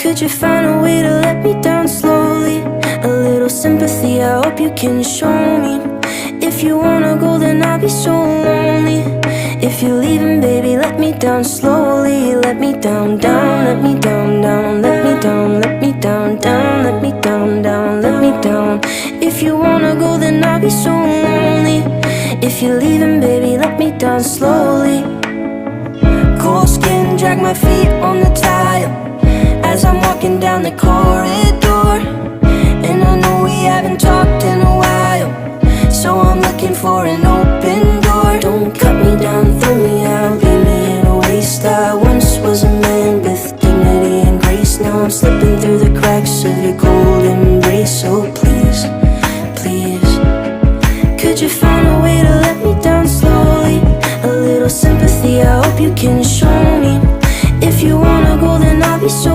Could you find a way to let me down slowly? A little sympathy, I hope you can show me. If you wanna go, then I'll be so lonely. If you're leaving, baby, let me down slowly. Let me down, down, let me down, down. Let me down, let me down, down. Let me down, down, let me down. If you wanna go, then I'll be so lonely. If you're leaving, baby, let me down slowly. Cold skin, drag my feet on the tile as I'm walking down the corridor. And I know we haven't talked in a while, so I'm looking for an open door. Don't cut me down, throw me out, leave me in a waste. I once was a man with dignity and grace. Now I'm slipping through the cracks of your cold embrace. So please, please, could you find a way to let me down slowly? A little sympathy, I hope you can show me. If you wanna go, then I'll be so